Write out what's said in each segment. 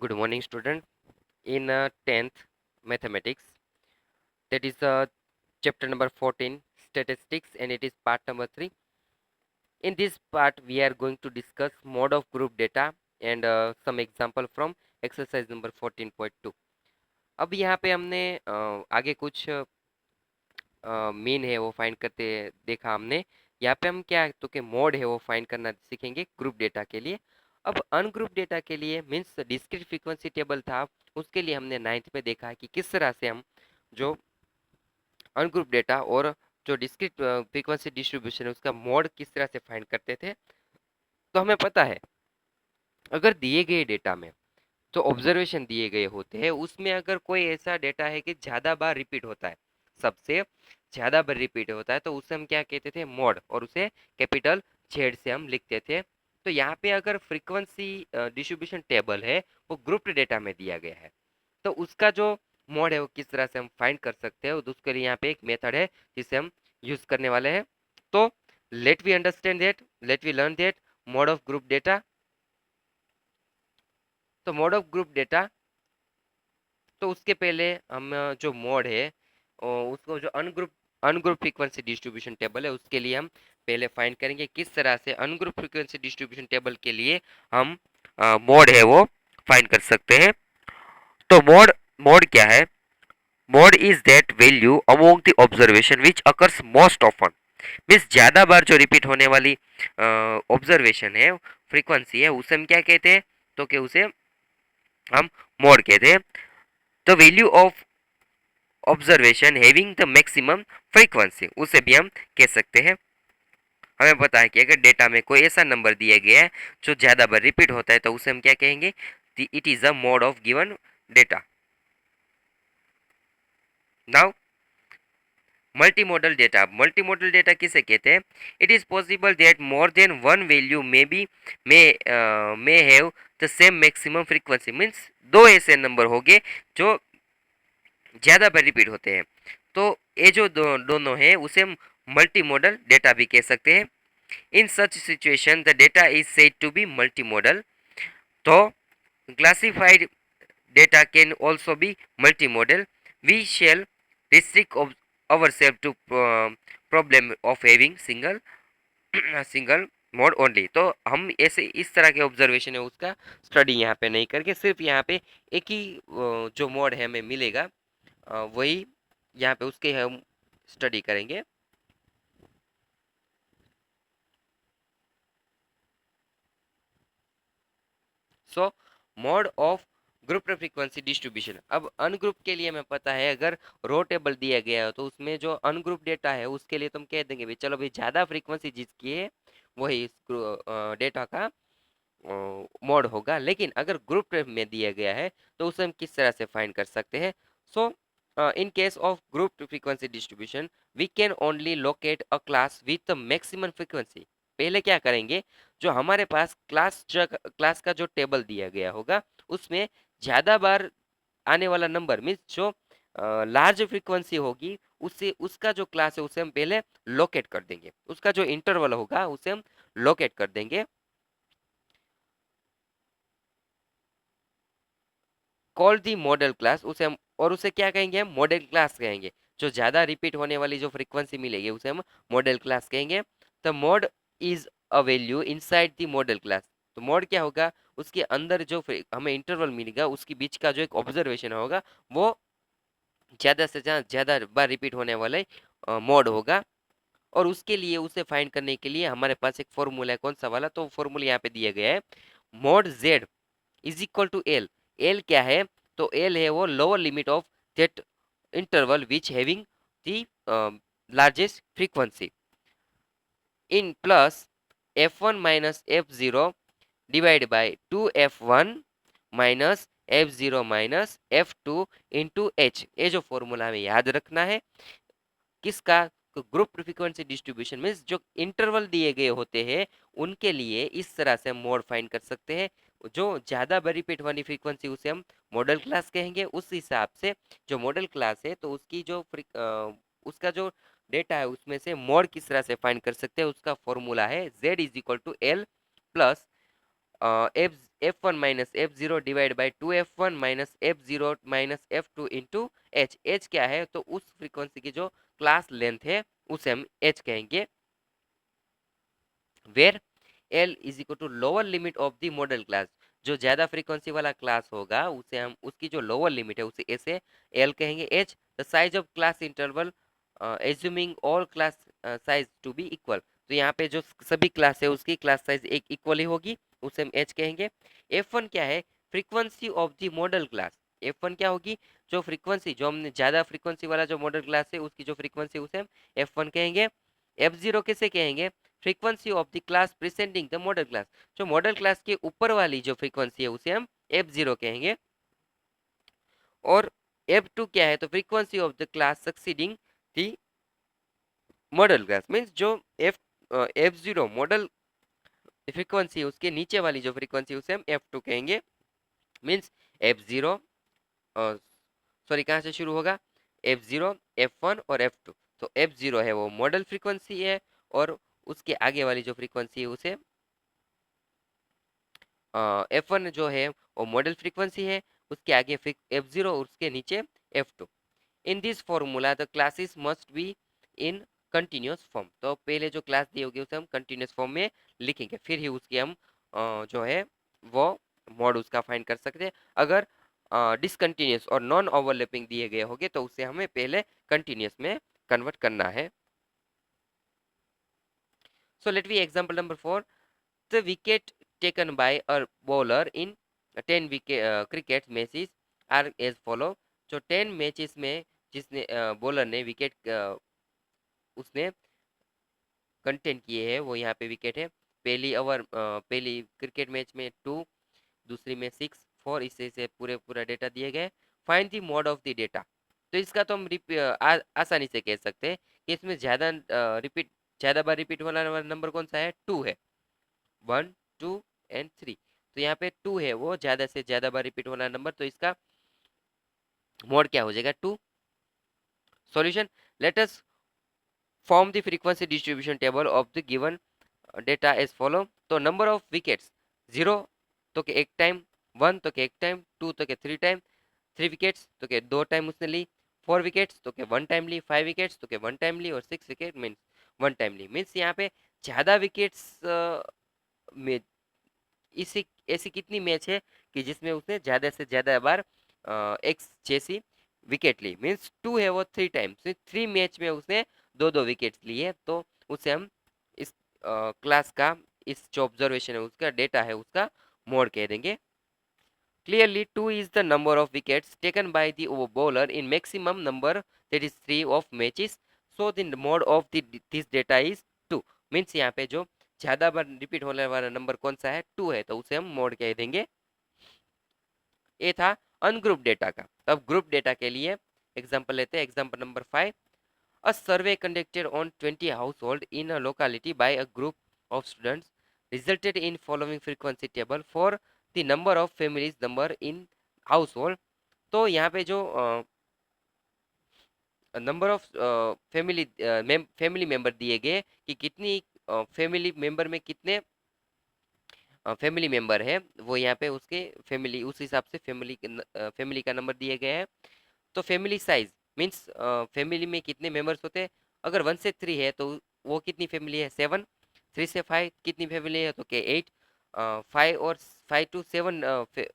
Good morning, student. In 10th mathematics, that is chapter number 14, statistics, and it is part number 3. In this part, we are going to discuss mode of group data and some example from exercise number 14.2. अब यहाँ पे हमने आगे कुछ mean है वो find करते देखा हमने। यहाँ पे हम क्या तो कि मोड है वो फाइंड करना सीखेंगे ग्रुप डेटा के लिए। अब अनग्रुप डेटा के लिए मीन्स डिस्क्रीट फ्रीक्वेंसी टेबल था, उसके लिए हमने 9th में देखा है कि किस तरह से हम जो अनग्रुप डेटा और जो डिस्क्रीट फ्रीक्वेंसी डिस्ट्रीब्यूशन है उसका मोड किस तरह से फाइंड करते थे। तो हमें पता है अगर दिए गए डेटा में जो ऑब्जर्वेशन दिए गए होते हैं उसमें अगर कोई ऐसा डेटा है कि ज़्यादा बार रिपीट होता है, सबसे ज़्यादा बार रिपीट होता है, तो उसे हम क्या कहते थे मोड, और उसे कैपिटल जेड से हम लिखते थे। तो यहाँ पे अगर फ्रीक्वेंसी डिस्ट्रीब्यूशन टेबल है वो ग्रुप्ड डेटा में दिया गया है, तो उसका जो मोड है वो किस तरह से हम फाइंड कर सकते हैं, उसके लिए यहाँ पे एक मेथड है जिसे हम यूज करने वाले हैं। तो let we understand that, let we learn that mode of group data. तो मोड ऑफ ग्रुप डेटा, तो उसके पहले हम जो मोड है उसको जो ungroup ungroup frequency distribution table है उसके लिए हम पहले फाइंड करेंगे किस तरह से अनग्रुप फ्रीक्वेंसी डिस्ट्रीब्यूशन टेबल के लिए हम मोड है वो फाइंड कर सकते हैं। तो मोड मोड क्या है? Mode is that value among the observation which occurs most often. Means ज़्यादा बार जो रिपीट होने वाली ऑब्जर्वेशन है, फ्रीक्वेंसी है, उसे हम क्या कहते हैं? तो कि उसे हम मोड कहते हैं। The value of observation having the maximum frequency, उसे भी हम कह सकते हैं। हमें पता है कि अगर डेटा में कोई ऐसा नंबर दिया गया है जो ज़्यादा बार रिपीट होता है तो उसे हम क्या कहेंगे? It is a mode of given data. Now multimodal data, multimodal data किसे कहते हैं? It is possible that more than one value may have the same maximum frequency. Means दो ऐसे नंबर होंगे जो ज़्यादा बार रिपीट होते हैं, तो ये जो दोनों हैं उसे हम मल्टी मॉडल डेटा भी कह सकते हैं। In such situation the data is said to be multi modal. तो classified data can also be multi modal. We shall restrict ourselves to problem of having single mode only. तो हम ऐसे इस तरह के ऑब्जर्वेशन है उसका स्टडी यहाँ पे नहीं करके सिर्फ यहाँ पे एक ही जो मोड है हमें मिलेगा वही यहाँ पे उसके हम स्टडी करेंगे। सो mode of group frequency distribution. अब अनग्रुप के लिए हमें पता है अगर रो टेबल दिया गया है तो उसमें जो अनग्रुप डेटा है उसके लिए तुम कह देंगे भाई चलो भाई ज़्यादा फ्रीक्वेंसी जिसकी है वही इस डेटा का मोड होगा। लेकिन अगर ग्रुप में दिया गया है तो उसे हम किस तरह से फाइंड कर सकते हैं? So in case of group frequency distribution we can only locate a class with the maximum frequency. पहले क्या करेंगे, जो हमारे पास क्लास का जो टेबल दिया गया होगा उसमें ज़्यादा बार आने वाला नंबर मीन्स जो लार्ज फ्रीक्वेंसी होगी उससे उसका जो क्लास है उसे हम पहले लोकेट कर देंगे, उसका जो इंटरवल होगा उसे हम लोकेट कर देंगे। कॉल दी मॉडल क्लास, उसे हम और उसे क्या कहेंगे? हम मॉडल क्लास कहेंगे। जो ज़्यादा रिपीट होने वाली जो फ्रीक्वेंसी मिलेगी उसे हम मॉडल क्लास कहेंगे। The mode is a value inside the modal class. तो मोड क्या होगा? उसके अंदर जो हमें इंटरवल मिलेगा उसके बीच का जो एक ऑब्जर्वेशन होगा वो ज़्यादा से ज़्यादा बार रिपीट होने वाले मोड होगा। और उसके लिए उसे फाइंड करने के लिए हमारे पास एक फॉर्मूला है। कौन सा वाला? तो फॉर्मूला यहाँ पे दिया गया है, mode Z is equal to L. L क्या है? तो एल है वो lower limit of that interval which having the largest frequency in plus f1 minus f0 divide by 2f1 minus f0 minus f2 into H. ये जो formula हमें याद रखना है किसका? ग्रुप फ्रीक्वेंसी डिस्ट्रीब्यूशन मीन्स जो इंटरवल दिए गए होते हैं उनके लिए इस तरह से हम मोड फाइंड कर सकते हैं। जो ज़्यादा रिपीट वाली फ्रीक्वेंसी उसे हम मॉडल क्लास कहेंगे। उस हिसाब से जो मॉडल क्लास है तो उसकी जो उसका जो डेटा है उसमें से मोड किस तरह से फाइंड कर सकते हैं उसका फॉर्मूला है z is equal to L plus F1 minus F0 divide by 2F1 minus F0 minus F2 into H. H क्या है? तो उस फ्रीक्वेंसी की जो क्लास लेंथ है उसे हम एच कहेंगे, where L is equal to lower limit of the modal class. जो ज्यादा फ्रीक्वेंसी वाला क्लास होगा उसे हम, उसकी जो लोअर लिमिट है उसे ऐसे एल कहेंगे। H the size of class interval assuming all class size to be equal. तो यहाँ पे जो सभी क्लास है उसकी क्लास साइज एक इक्वल ही होगी, उसे हम एच कहेंगे। F1 क्या है? Frequency of the modal class. F1 क्या होगी? जो फ्रीक्वेंसी, जो हमने ज्यादा फ्रीक्वेंसी वाला जो मॉडल क्लास है उसकी जो फ्रीक्वेंसी उसे हम F1 कहेंगे। F0 कैसे कहेंगे? Frequency of the class preceding the modal class. जो मॉडल क्लास के ऊपर वाली जो फ्रीक्वेंसी है उसे हम F0 कहेंगे। और F2 क्या है? तो frequency of the class succeeding the modal class. Means जो F0 मॉडल फ्रीक्वेंसी है उसके नीचे वाली जो फ्रीक्वेंसी उसे हम F2 कहेंगे। मीन्स F0, सॉरी कहाँ से शुरू होगा? F0, F1 और F2। तो F0 है वो मॉडल फ्रीक्वेंसी है, और उसके आगे वाली जो फ्रीक्वेंसी है उसे F1 जो है वो मॉडल फ्रीक्वेंसी है, उसके आगे F0 और उसके नीचे F2। In this formula the classes must be in continuous form. तो पहले जो क्लास दी होगी उसे हम कंटिन्यूस फॉर्म में लिखेंगे, फिर ही उसकी हम जो है वो मॉड उसका फाइंड कर सकते हैं। अगर डिसकंटिन्यूस और नॉन ओवरलैपिंग दिए गए होंगे तो उसे हमें पहले कंटिन्यूस में कन्वर्ट करना है। So let we example number 4। The wicket taken by a bowler in 10 wicket cricket matches are as follow। जो 10 मैचेस में जिसने बॉलर ने विकेट उसने कंटेंट किए हैं वो यहाँ पे विकेट है। पहली क्रिकेट मैच में 2, दूसरी में 6, 4, इससे से पूरे पूरा डेटा दिए गए। Find the mode of the data. तो इसका तो हम आसानी से कह सकते हैं कि इसमें ज़्यादा बार रिपीट वाला नंबर कौन सा है? 2 है। 1, 2 एंड 3। तो यहाँ पे 2 है वो ज्यादा से ज्यादा बार रिपीट होना नंबर, तो इसका मोड क्या हो जाएगा? 2। Solution, let us form the frequency distribution table of the given data as follow. तो नंबर ऑफ विकेट्स 0 तो के एक टाइम, 1 तो के एक टाइम, 2 तो के 3 टाइम, 3 विकेट्स तो के 2 टाइम उसने ली, 4 विकेट्स तो के 1 टाइम ली, 5 विकेट्स तो के 1 टाइम ली, और 6 विकेट मीन्स 1 टाइम ली। मीन्स यहाँ पे ज्यादा विकेट्स में इसी ऐसी कितनी मैच है कि जिसमें उसने ज्यादा से ज्यादा बार एक्स जैसी विकेट ली? मीन्स 2 है वो 3 टाइम्स, 3 मैच में उसने 2-2 विकेट लिए, तो उसे हम इस क्लास का, इस जो ऑब्जर्वेशन है उसका डेटा है उसका मोड कह देंगे। Clearly, 2 is the number of wickets taken by the bowler in maximum number, that is 3 of matches. So the mode of this data is 2। Means यहाँ पे जो ज्यादा बार रिपीट होने वाला नंबर कौन सा है? 2 है, तो उसे हम मोड कह देंगे। ये था अनग्रुप डेटा का। अब ग्रुप डेटा के लिए एग्जांपल लेते हैं। Example number 5। A survey conducted on 20 households in a locality by a group of students resulted in following frequency table for the number of families number in household। तो यहाँ पे जो number of family member दिए गए कि कितनी family member में कितने फैमिली मेंबर है, वो यहाँ पे उसके फैमिली, उस हिसाब से फैमिली का नंबर दिए गए हैं। तो फैमिली साइज मीन्स फैमिली में कितने मेंबर्स होते हैं। अगर 1 से 3 है तो वो कितनी फैमिली है? 7। 3 से 5 कितनी फैमिली है? तो के 8। 5 और 5 to 7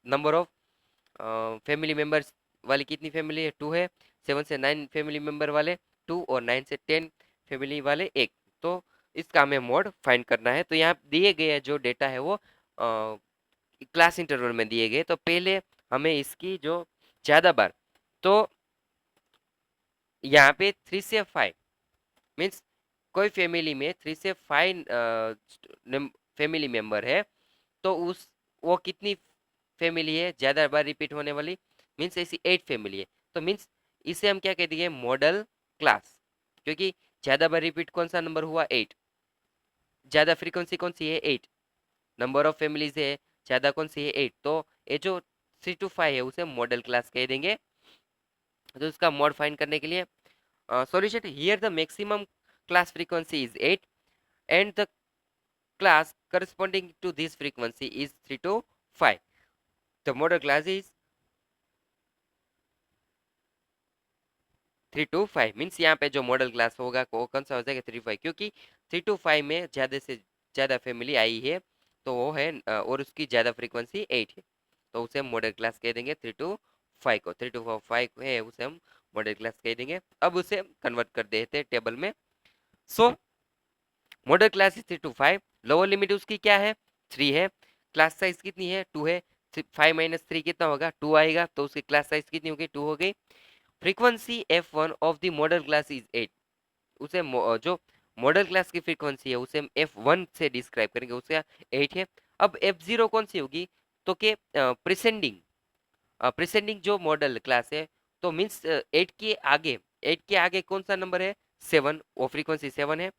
number of family members वाली कितनी फैमिली है? 2 है। 7 से 9 फैमिली मेंबर वाले 2, और 9 से 10 फैमिली वाले 1। तो इसका हमें मोड फाइंड करना है। तो यहाँ दिए गए जो डेटा है वो क्लास इंटरवल में दिए गए। तो पहले हमें इसकी जो ज़्यादा बार, तो यहाँ पे 3 से 5 मीन्स कोई फैमिली में 3 से 5 फैमिली मेंबर है, तो उस वो कितनी फैमिली है ज़्यादा बार रिपीट होने वाली? मीन्स ऐसी 8 फैमिली है। तो मीन्स इसे हम क्या कह देंगे? Model class. क्योंकि ज़्यादा बार रिपीट कौन सा नंबर हुआ? 8। ज़्यादा फ्रीक्वेंसी कौन सी है? 8। नंबर ऑफ फैमिलीज है ज़्यादा कौन सी है? 8। तो ये जो 3 to 5 है उसे मॉडल क्लास कह देंगे। तो इसका मॉड फाइंड करने के लिए solution, here the maximum class frequency is 8 and the class corresponding to this frequency is 3 to 5. The model class is 3 to 5 means यहाँ पे जो मॉडल क्लास होगा वो कौन सा हो जाएगा 3 5, क्योंकि 3 to 5 में ज़्यादा से ज़्यादा फैमिली आई है तो वो है और उसकी ज़्यादा फ्रीक्वेंसी 8 है, तो उसे हम मॉडल क्लास कह देंगे 3 to 5 को। 3 to 5 है उसे हम मॉडल क्लास कह देंगे। अब उसे कन्वर्ट कर देते हैं टेबल में। So modal class is 3 to 5, lower limit उसकी क्या है 3 है, क्लास साइज कितनी है 2 है, 5 माइनस 3 कितना होगा 2 आएगा, तो उसकी क्लास साइज कितनी होगी 2 हो गई। Frequency f1 of the modal class is 8, उसे जो मॉडल क्लास की फ्रीक्वेंसी है उसे हम f1 से डिस्क्राइब करेंगे, उसका 8 है। अब f0 कौन सी होगी, तो के प्रिसेंडिंग जो मॉडल क्लास है, तो मीन्स 8 के आगे कौन सा नंबर है 7, वो फ्रीक्वेंसी 7 है।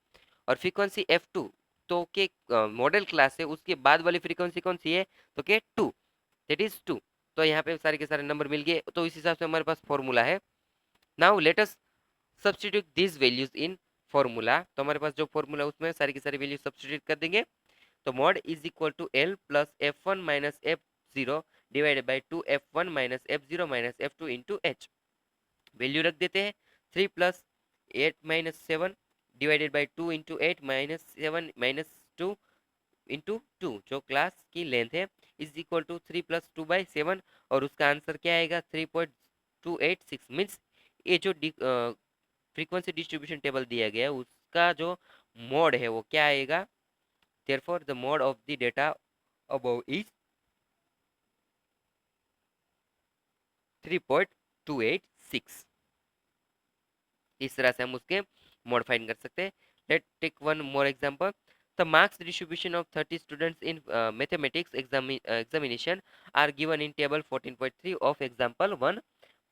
और फ्रीक्वेंसी f2 तो के मॉडल क्लास है उसके बाद वाली फ्रीक्वेंसी कौन सी है, तो के 2, दैट इज 2। तो यहाँ पे सारे के सारे नंबर मिल गए, तो इस हिसाब से हमारे पास फॉर्मूला है। Now let us substitute this values in formula, तो हमारे पास जो फॉर्मूला उसमें सारी की सारी वैल्यू सब्स्टिट्यूट कर देंगे। तो mod is equal to L plus F one minus F zero divided by 2f1 minus f0 minus f2 into H. Value रख देते हैं 3 plus 8 minus 7 divided by 2 into 8 minus 7 minus 2 into 2 जो class की length है is equal to 3 plus 2 by 7, और उसका answer क्या आएगा 3.286। मीन्स ये जो फ्रीक्वेंसी डिस्ट्रीब्यूशन टेबल दिया गया है उसका जो मोड है वो क्या आएगा, therefore the mode of the data above is 3.286। इस तरह से हम उसके मोड फाइंड कर सकते हैं। Let take one more example. The marks distribution of 30 students in mathematics examination are given in table 14.3 of example 1.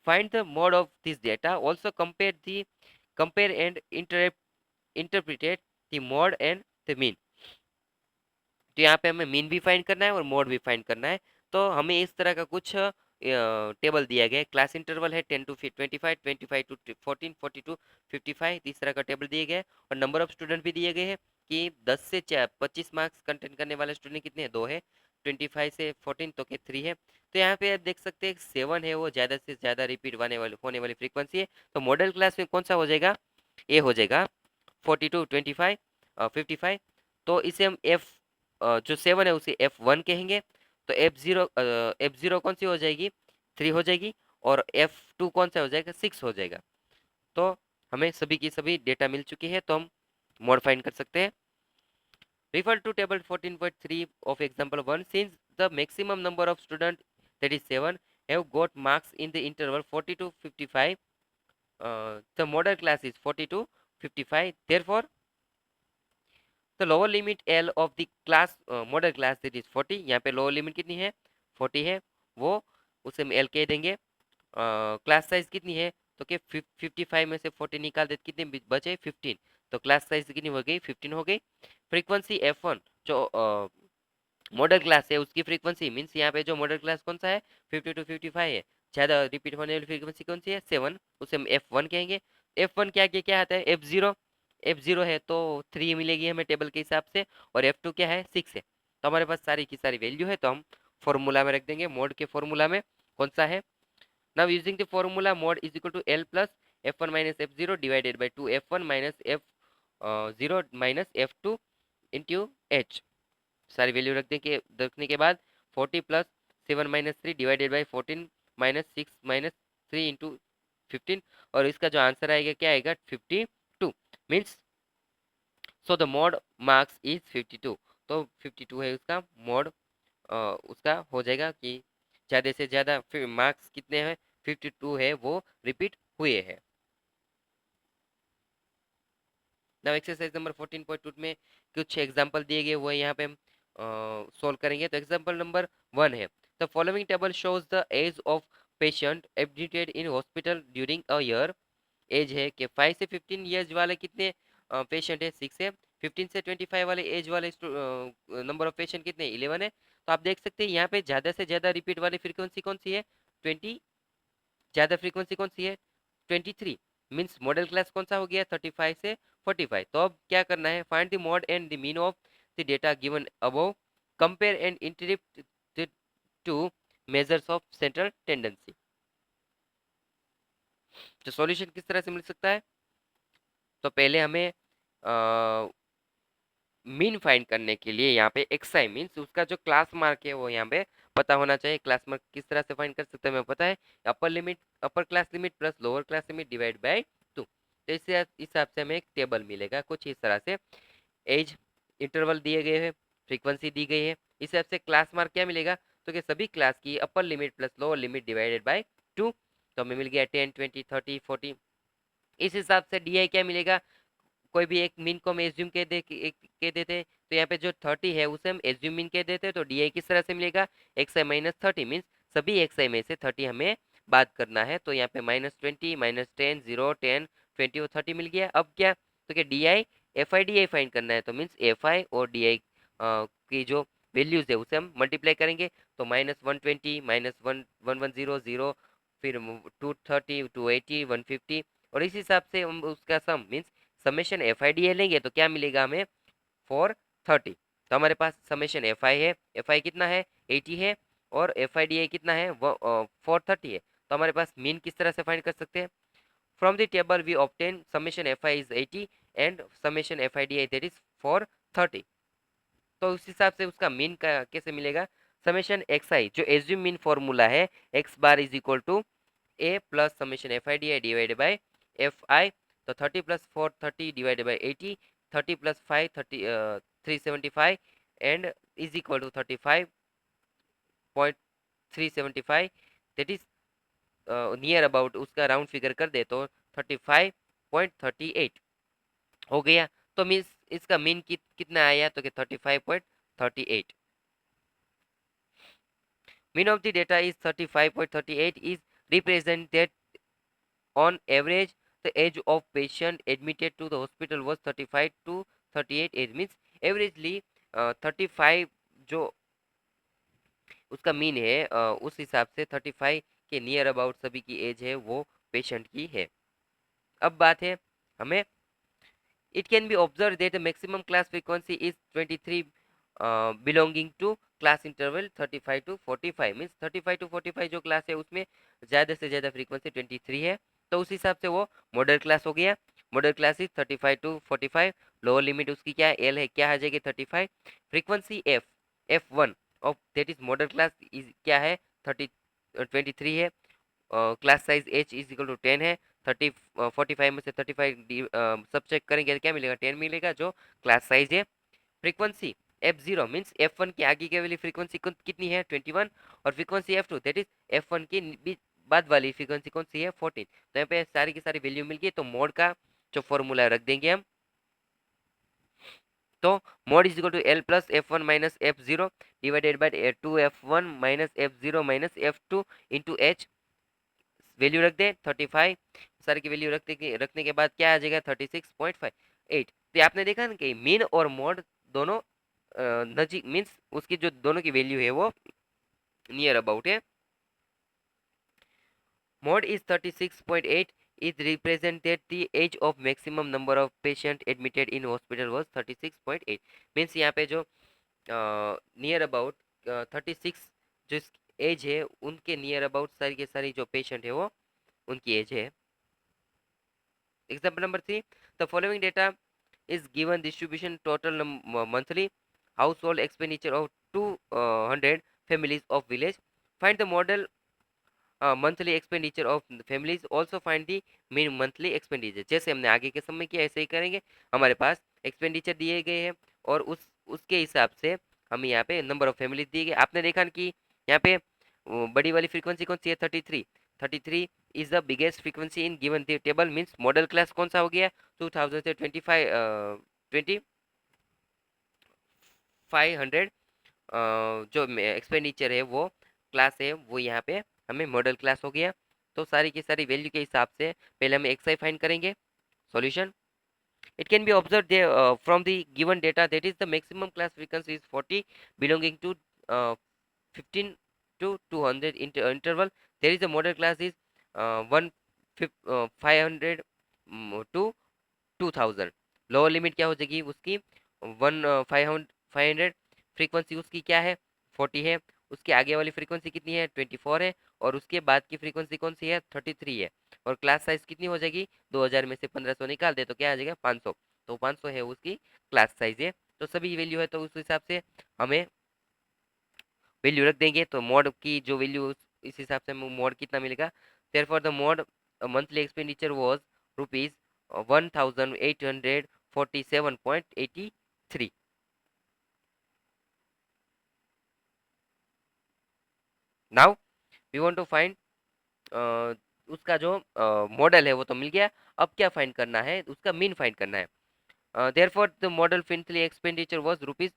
Find the mode of this data. Also compare and interpret the mode and the mean. तो यहाँ पे हमें mean भी find करना है और mode भी find करना है। तो हमें इस तरह का कुछ टेबल दिया गया है। क्लास इंटरवल है 10 to 25, 25 to 14, 40 to 55, इस तरह का टेबल दिया गया है। और नंबर ऑफ स्टूडेंट भी दिए गए हैं कि 10 से 25 मार्क्स कंटेंट करने वाले स्टूडेंट कितने हैं 2 है, 25 से 14 तो के 3 है। तो यहाँ पे आप देख सकते हैं 7 है वो ज़्यादा से ज़्यादा रिपीट होने वाली फ्रीक्वेंसी है। तो मॉडल क्लास में कौन सा हो जाएगा, ए हो जाएगा 42, 25, 55। तो इसे हम जो 7 है उसे F1 कहेंगे। तो F0 कौन सी हो जाएगी 3 हो जाएगी, और F2 कौन सा हो जाएगा 6 हो जाएगा। तो हमें सभी की सभी डेटा मिल चुकी है, तो हम मोड फाइंड कर सकते हैं। Refer to table 14.3 of example 1. Since the maximum number of students, that is 7, have got marks in the interval 40 to 55, the model class is 40 to 55. Therefore, the lower limit L of the class model class that is 40, यहाँ पे lower limit कितनी है 40 है, वो उसे हम L कह देंगे। क्लास साइज कितनी है, तो कि 55 में से 40 निकाल दे कितने बचे 15, तो क्लास साइज कितनी हो गई 15 हो गई। फ्रीक्वेंसी F1 जो मॉडल क्लास है उसकी फ्रीक्वेंसी मीन्स यहाँ पे जो मॉडल क्लास कौन सा है 50 to 55 है, ज़्यादा रिपीट होने वाली फ्रीक्वेंसी कौन सी है 7, उसे हम F1 कहेंगे। F1 क्या क्या क्या आता है F0 है तो 3 मिलेगी हमें टेबल के हिसाब से, और F2 क्या है 6 है। तो हमारे पास सारी की सारी वैल्यू है, तो हम फॉर्मूला में रख देंगे। मोड के फॉर्मूला में कौन सा है, now using the formula mode is equal to L plus F1 minus F0 divided by 2f1 minus F0 minus F2 into H। सारी वैल्यू रखने के बाद 40 plus 7 minus 3 divided by 14 minus 6 minus 3 into 15, और इसका जो आंसर आएगा क्या आएगा 52। Means so the mode marks is 52, तो 52 है उसका मोड, उसका हो जाएगा कि ज़्यादा से ज़्यादा मार्क्स कितने हैं 52 है वो रिपीट हुए हैं। नाउ एक्सरसाइज नंबर 14.2 में कुछ एग्जांपल दिए गए हुए हैं, यहाँ पे हम सॉल्व करेंगे। तो एग्जांपल नंबर 1 है the following table shows the age of patient admitted in hospital during a year. Age है कि 5 से 15 ईयर्स वाले कितने पेशेंट है 6 है, 15 से 25 वाले एज वाले नंबर ऑफ पेशेंट कितने 11 है। तो आप देख सकते हैं यहाँ पे ज़्यादा से ज़्यादा रिपीट वाली फ्रीक्वेंसी कौन सी है 20, ज़्यादा फ्रीक्वेंसी कौन सी है 23। मीन्स मॉडल क्लास कौन सा हो गया 35 से 45। तो अब क्या करना है find the mod and the mean of the data given above, compare and interrupt two measures of central tendency. तो सॉल्यूशन किस तरह से मिल सकता है? तो पहले हमें मीन फाइंड करने के लिए यहाँ पे एक्सआई मीन्स उसका जो क्लास मार्क है वो यहाँ पे पता होना चाहिए। क्लास मार्क किस तरह से फाइंड कर सकते हैं हमें पता है, upper limit, upper class limit plus lower class limit divide by 2। तो इस हिसाब से हमें एक टेबल मिलेगा कुछ इस तरह से। एज इंटरवल दिए गए हैं, फ्रीक्वेंसी दी गई है, इस हिसाब से क्लास मार्क क्या मिलेगा, तो कि सभी क्लास की upper limit plus lower limit divided by 2। तो हमें मिल गया 10, 20, 30, 40। इस हिसाब से डी क्या मिलेगा, कोई भी एक मीन को हम एज्यूम कह देते, तो यहाँ पे जो 30 है उसे हम एज्यूम मीन कह देते, तो डी किस तरह से मिलेगा, एक्स आई माइनस 30 मीन्स सभी एक्स आई में से 30 हमें बात करना है। तो यहाँ पे -20, -10, 0, 10, 20 और 30 मिल गया। अब क्या, तो क्या D I F I D I find करना है, तो मीन्स एफ आई और डी आई की जो वैल्यूज है उसे हम मल्टीप्लाई करेंगे। तो -120, -1100, फिर 230, 280, 150, और इस हिसाब से हम उसका sum means summation F I D A लेंगे तो क्या मिलेगा हमें 430। तो हमारे पास समेशन एफ आई है, एफ आई कितना है 80 है, और एफ आई डी ए कितना है वो 430 है। तो हमारे पास मीन किस तरह से फाइंड कर सकते हैं, from the table we obtain summation F I is 80 and summation F I D A that is 430। तो उस हिसाब से उसका मीन का कैसे मिलेगा, समेशन एक्स आई जो एज्यूम मीन फॉर्मूला है, X bar is equal to A plus summation F I D I divided by F I. तो 30 plus 430 divided by 80, 30 plus 5 30 375 and is equal to 35.375, that is near about उसका round figure कर दे तो 35.38 हो गया। तो means इसका mean कितना आया, तो कि 35.38। Mean of the data is 35.38 is represented on average the age of patient admitted to the hospital was 35 to 38 age means averagely 35 जो उसका मीन है उस हिसाब से 35 के नियर अबाउट सभी की एज है वो पेशेंट की है। अब बात है हमें, it can be observed that the maximum class frequency is 23 belonging to class interval 35 to 45 means 35 to 45 जो क्लास है उसमें ज़्यादा से ज़्यादा फ्रीक्वेंसी 23 है। तो उस हिसाब से वो मॉडल क्लास हो गया। Modal class is 35 to 45, lower limit उसकी क्या है एल है, क्या आ जाएगी 35। Frequency F F1 of that is modal class is क्या है 23 है। Class size H is equal to 10 है। 45 में से 35 सब चेक करेंगे तो क्या मिलेगा 10 मिलेगा जो क्लास साइज है। फ्रीक्वेंसी F0 मीन्स F1 के आगे के वाली फ्रीक्वेंसी कितनी है 21, और frequency F2 that is F1 की बाद वाली फ्रीक्वेंसी कौन सी है 14। तो यहाँ पे सारी की सारी वैल्यू मिल गई। तो मोड का जो फॉर्मूला रख देंगे हम, तो mode is equal to L plus F1 minus F0 divided by 2F1 minus F0 minus F2 into H. Value रख दें 35, सारी की वैल्यू रखने के बाद क्या आ जाएगा 36.58। तो आपने देखा ना कि मीन और मोड दोनों नजीक मीन्स उसकी जो दोनों की वैल्यू है वो नियर अबाउट है। Mode is 36.8 is represented the age of maximum number of patient admitted in hospital was 36.8 means यहाँ पे जो नियर अबाउट 36 जो एज है उनके नियर अबाउट सारी के सारी जो पेशेंट है वो उनकी एज है। Example number 3, the following data is given distribution total monthly household expenditure of 200 families of village. Find the model monthly expenditure of families, also find the mean monthly expenditure. जैसे हमने आगे के समय किया ऐसे ही करेंगे। हमारे पास एक्सपेंडिचर दिए गए हैं और उसके हिसाब से हमें यहाँ पे नंबर ऑफ फैमिलीज दिए गए। आपने देखा कि यहाँ पे बड़ी वाली फ्रीक्वेंसी कौन सी है 33। 33 is the biggest frequency in given the table means model class कौन सा हो गया 2000 से 2500 जो एक्सपेंडिचर है वो क्लास है वो यहाँ पे हमें मॉडल क्लास हो गया। तो सारी की सारी वैल्यू के हिसाब से पहले हम एक्स आई फाइंड करेंगे। Solution, it can be observed there from the given data that is the maximum class frequency is 40 belonging to 15 to 200 interval, there is a model class is 500 to 2000। Lower limit क्या हो जाएगी उसकी 1 500 500, frequency उसकी क्या है 40 है, उसके आगे वाली फ्रीक्वेंसी कितनी है 24 है, और उसके बाद की फ्रीक्वेंसी कौन सी है 33 है, और क्लास साइज कितनी हो जाएगी 2000 में से 1500 निकाल दे तो क्या आ जाएगा 500, तो 500 है उसकी क्लास साइज है। तो सभी वैल्यू है तो उस हिसाब से हमें वैल्यू रख देंगे, तो मोड की जो वैल्यू इस हिसाब से हमें मोड कितना मिलेगा। Therefore the mode monthly expenditure was rupees 1847.83। Now we want to find उसका जो मॉडल है वो तो मिल गया, अब क्या फाइंड करना है उसका मीन फाइंड करना है। Therefore the model monthly expenditure was rupees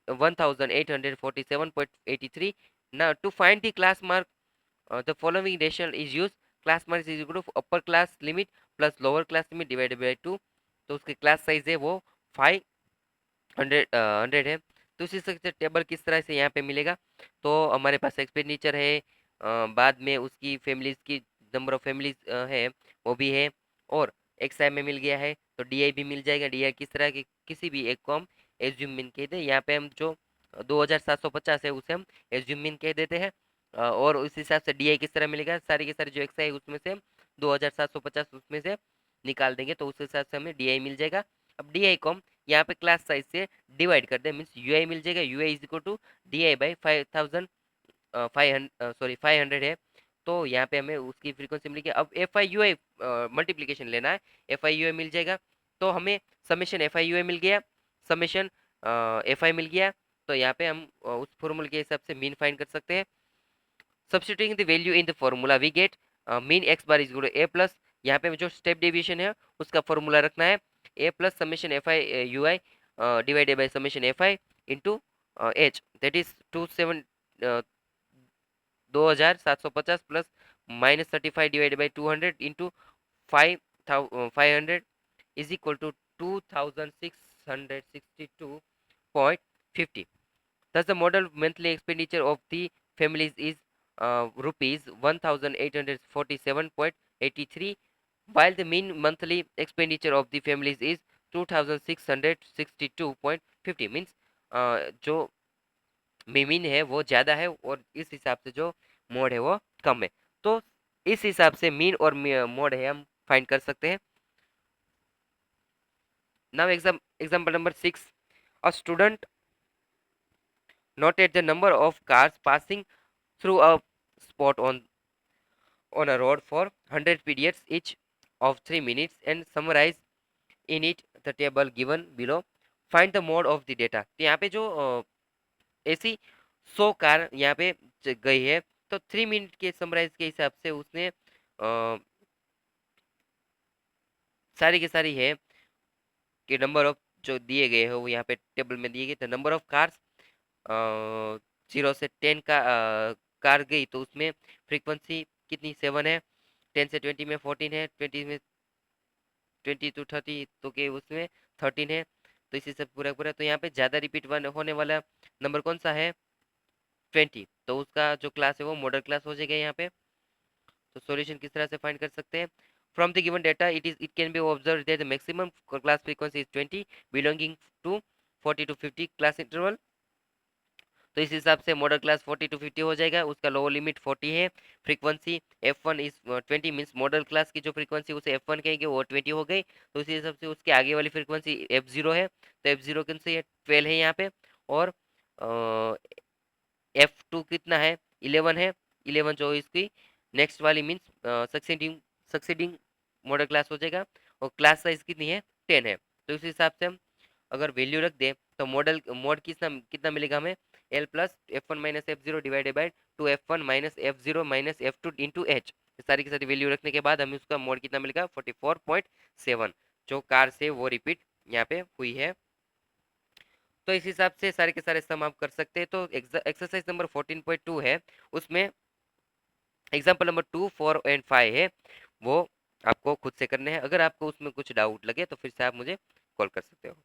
1847.83। Now to find the class mark, the following ratio is used. Class mark is equal to upper class limit plus lower class limit divided by 2। तो उसकी class size है वो 500 है। तो इसी से table किस तरह से यहाँ पे मिलेगा, तो हमारे पास एक्सपेंडिचर है, बाद में उसकी फैमिलीज की नंबर ऑफ फैमिलीज है वो भी है, और एक्सआई में मिल गया है तो डीआई भी मिल जाएगा। डीआई किस तरह की किसी भी एक को हम एज्यूम मीन कह दे, यहाँ पे हम जो 2750 है उसे हम एज्यूम मीन कह देते हैं। और उस हिसाब से डीआई किस तरह मिलेगा, सारी की सारी जो एक्सआई है उसमें से हम 2750 उसमें से निकाल देंगे तो उस हिसाब से हमें डीआई मिल जाएगा। अब डीआई को हम यहाँ पे क्लास साइज से डिवाइड कर दे मीन्स यूआई मिल जाएगा, UI is equal to DI by 5000, 500 है, तो यहाँ पे हमें उसकी फ्रीक्वेंसी मिलेगी। अब F I U I multiplication लेना है, एफ आई यू आई मिल जाएगा, तो हमें समेशन एफ आई यू आई मिल गया, समेशन एफ आई मिल गया, तो यहाँ पे हम उस फॉर्मूले के हिसाब से मीन फाइंड कर सकते हैं। Substituting the value in the formula we get mean X bar is equal to A plus, यहाँ पे जो स्टेप डेविएशन है उसका फॉर्मूला रखना है A plus summation F I U I divided by summation F I into H, that is 2750 plus -35 divided by 200 into 500 is equal to 2662.50। Thus, the model monthly expenditure of the families is rupees 1847.83, while the mean monthly expenditure of the families is 2662.50। Means जो mean है वो ज़्यादा है और इस हिसाब से जो मोड है वो कम है, तो इस हिसाब से मीन और मोड है हम फाइंड कर सकते हैं। Now example number 6, a student noted the number of cars passing through a spot on a road for 100 periods each of 3 minutes and summarize in it the table given below। find the mode of the data। तो यहाँ पे जो ऐसी 100 car यहाँ पे गई है, तो 3 मिनट के समराइज के हिसाब से उसने सारी की सारी है कि नंबर ऑफ जो दिए गए हो वो यहाँ पे टेबल में दिए गए, तो नंबर ऑफ कार्स 0 से 10 का कार गई तो उसमें फ्रीक्वेंसी कितनी 7 है, 10 से 20 में 14 है, 20 में 20 टू 30 तो के उसमें 13 है, तो इसी सब पूरा पूरा, तो यहाँ पे ज़्यादा रिपीट होने वाला नंबर कौन सा है 20, तो उसका जो क्लास है वो मॉडल क्लास हो जाएगा यहाँ पे। तो सॉल्यूशन किस तरह से फाइंड कर सकते हैं, from the given data it can be observe that the maximum class frequency is 20 belonging to 40 to 50 class interval. तो इस हिसाब से मॉडल क्लास 40 टू 50 हो जाएगा, उसका लोअर लिमिट 40 है, frequency F1 is 20 means model class की जो फ्रीक्वेंसी उसे F1 कहेंगे वो 20 हो गई, तो इसी हिसाब से उसके आगे वाली फ्रीक्वेंसी F0 है, तो F0 कौन से 12 है यहाँ पे, और F2 कितना है 11 है, 11 जो इसकी नेक्स्ट वाली means succeeding succeeding model class हो जाएगा, और क्लास साइज कितनी है 10 है, तो इस हिसाब से हम अगर वैल्यू रख दें तो मॉडल मोड कितना कितना मिलेगा हमें L plus F one minus F zero divided by 2f1 minus F zero minus F2 into H, सारी की सारी वैल्यू रखने के बाद हमें उसका मोड कितना मिलेगा 44.7, जो कार से वो रिपीट यहाँ पे हुई है। तो इस हिसाब से सारे के सारे सम आप कर सकते हैं। तो एक्सरसाइज नंबर 14.2 है, उसमें एग्जाम्पल नंबर 2, 4 एंड 5 है, वो आपको खुद से करने हैं। अगर आपको उसमें कुछ डाउट लगे तो फिर से आप मुझे कॉल कर सकते हो।